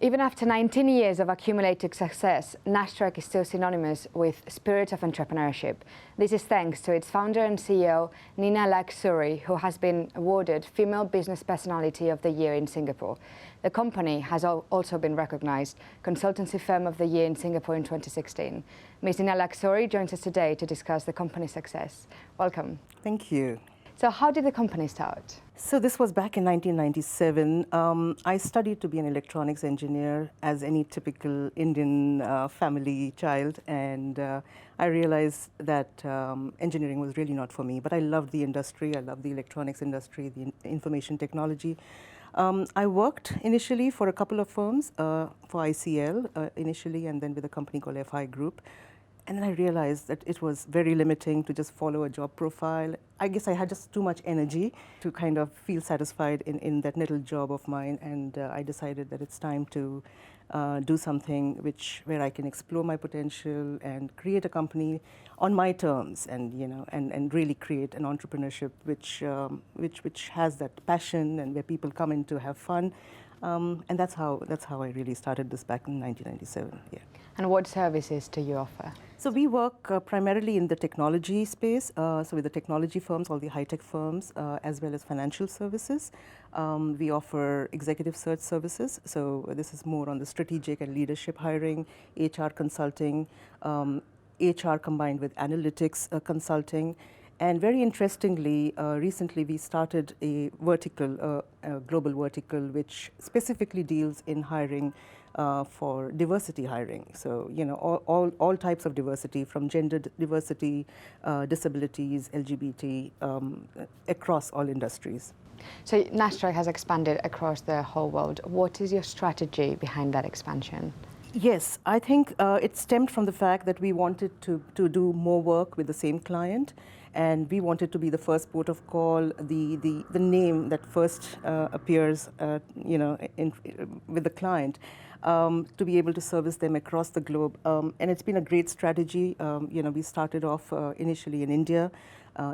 Even after 19 years of accumulated success, Nastrac is still synonymous with spirit of entrepreneurship. This is thanks to its founder and CEO, Alag Suri, who has been awarded Female Business Personality of the Year in Singapore. The company has also been recognized Consultancy Firm of the Year in Singapore in 2016. Ms. Alag Suri joins us today to discuss the company's success. Welcome. Thank you. So how did the company start? So this was back in 1997. I studied to be an electronics engineer as any typical Indian family child, and I realized that engineering was really not for me, but I loved the industry. I loved the electronics industry, the information technology. I worked initially for a couple of firms, for ICL initially, and then with a company called FI Group. And then I realized that it was very limiting to just follow a job profile. I guess I had just too much energy to kind of feel satisfied in that little job of mine, and I decided that it's time to do something where I can explore my potential and create a company on my terms, and really create an entrepreneurship which has that passion and where people come in to have fun. And that's how I really started this back in 1997. Yeah. And what services do you offer? So we work primarily in the technology space, so with the technology firms, all the high-tech firms, as well as financial services. We offer executive search services, so this is more on the strategic and leadership hiring, HR consulting, HR combined with analytics consulting. And very interestingly, recently we started a vertical, a global vertical, which specifically deals in hiring for diversity hiring. So, all types of diversity, from gender diversity, disabilities, LGBT, across all industries. So Nastrac has expanded across the whole world. What is your strategy behind that expansion? Yes, I think it stemmed from the fact that we wanted to do more work with the same client, and we wanted to be the first port of call, the name that first appears, with the client, to be able to service them across the globe. And it's been a great strategy. We started off initially in India,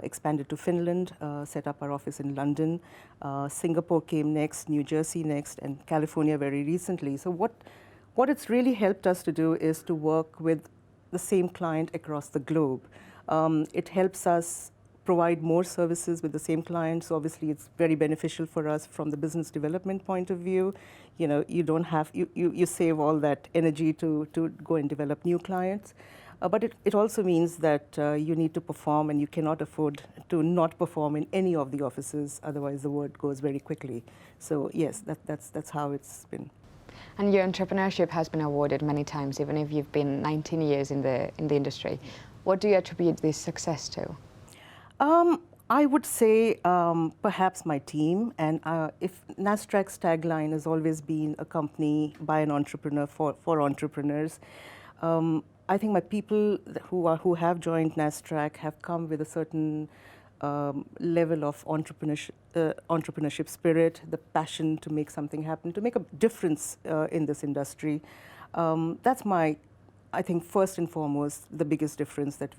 expanded to Finland, set up our office in London. Singapore came next, New Jersey next, and California very recently. So what it's really helped us to do is to work with the same client across the globe. It helps us provide more services with the same client, so obviously it's very beneficial for us from the business development point of view. You don't have, you save all that energy to go and develop new clients. But it also means that you need to perform, and you cannot afford to not perform in any of the offices, otherwise the word goes very quickly. So yes, that's how it's been. And your entrepreneurship has been awarded many times, even if you've been 19 years in the industry. What do you attribute this success to? I would say perhaps my team, and if Nastrac's tagline has always been a company by an entrepreneur for entrepreneurs, I think my people who have joined Nastrac have come with a certain level of entrepreneurship spirit, the passion to make something happen, to make a difference in this industry. That's I think first and foremost, the biggest difference that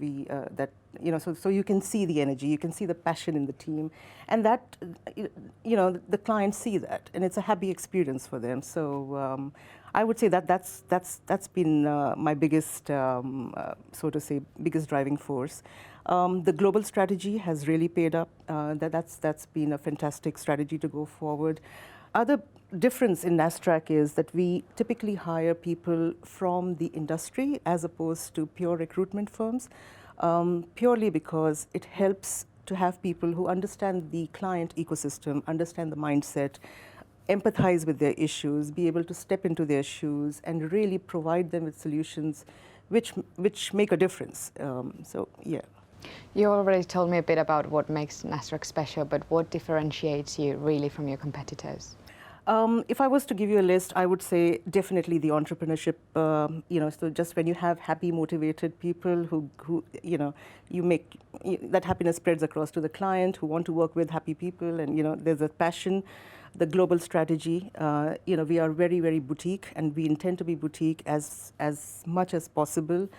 so you can see the energy, you can see the passion in the team, and that, the clients see that, and it's a happy experience for them. So I would say that's been my biggest, so to say, biggest driving force. The global strategy has really paid up. That's been a fantastic strategy to go forward. Other difference in Nastrac is that we typically hire people from the industry as opposed to pure recruitment firms, purely because it helps to have people who understand the client ecosystem, understand the mindset, empathize with their issues, be able to step into their shoes, and really provide them with solutions which make a difference. So, yeah. You already told me a bit about what makes Nastrac special, but what differentiates you really from your competitors? If I was to give you a list, I would say definitely the entrepreneurship. So just when you have happy, motivated people who you make that happiness spreads across to the client, who want to work with happy people, and there's a passion. The global strategy, we are very, very boutique, and we intend to be boutique as much as possible.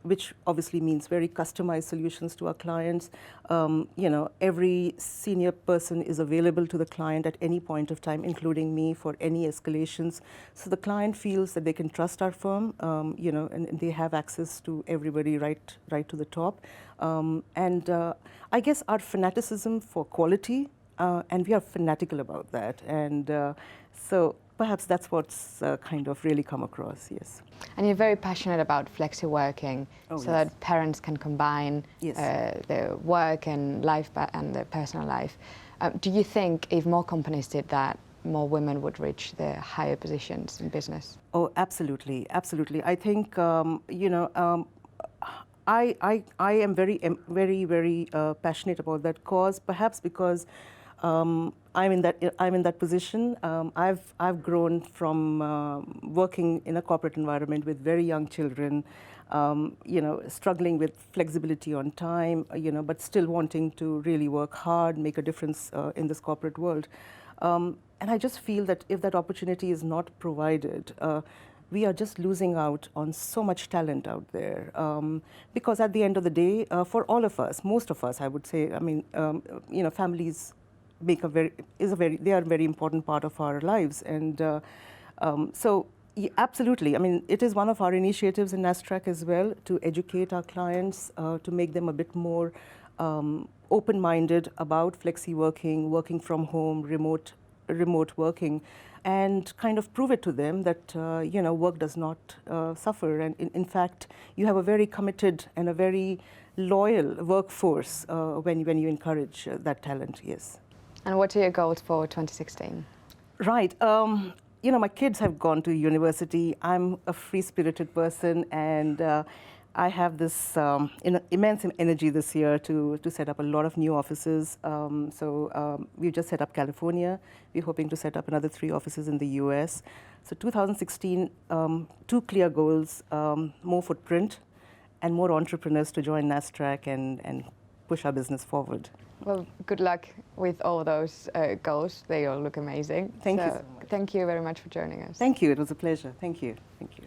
which obviously means very customized solutions to our clients. Every senior person is available to the client at any point of time, including me, for any escalations. So the client feels that they can trust our firm, and they have access to everybody right to the top. I guess our fanaticism for quality, and we are fanatical about that. And so perhaps that's what's kind of really come across, yes. And you're very passionate about flexi working, Oh, so yes. that parents can combine Yes. their work and life and their personal life. Do you think if more companies did that, more women would reach the higher positions in business? Oh, absolutely, absolutely. I think I am very passionate about that cause. Perhaps because I'm in that position. I've grown from working in a corporate environment with very young children, struggling with flexibility on time, but still wanting to really work hard, make a difference in this corporate world. And I just feel that if that opportunity is not provided, we are just losing out on so much talent out there. Because at the end of the day, for all of us, most of us, I would say, I mean, families they are a very important part of our lives. And so yeah, absolutely. I mean, it is one of our initiatives in Nastrac as well to educate our clients, to make them a bit more open-minded about flexi working, working from home, remote working, and kind of prove it to them that work does not suffer. And in fact, you have a very committed and a very loyal workforce when you encourage that talent. Yes. And what are your goals for 2016? Right. My kids have gone to university. I'm a free-spirited person, and I have this immense energy this year to set up a lot of new offices. We just set up California. We're hoping to set up another 3 offices in the US. So 2016, 2 clear goals, more footprint and more entrepreneurs to join Nastrac and push our business forward. Well, good luck with all those goals. They all look amazing. Thank you so much. Thank you very much for joining us. Thank you. It was a pleasure. Thank you. Thank you.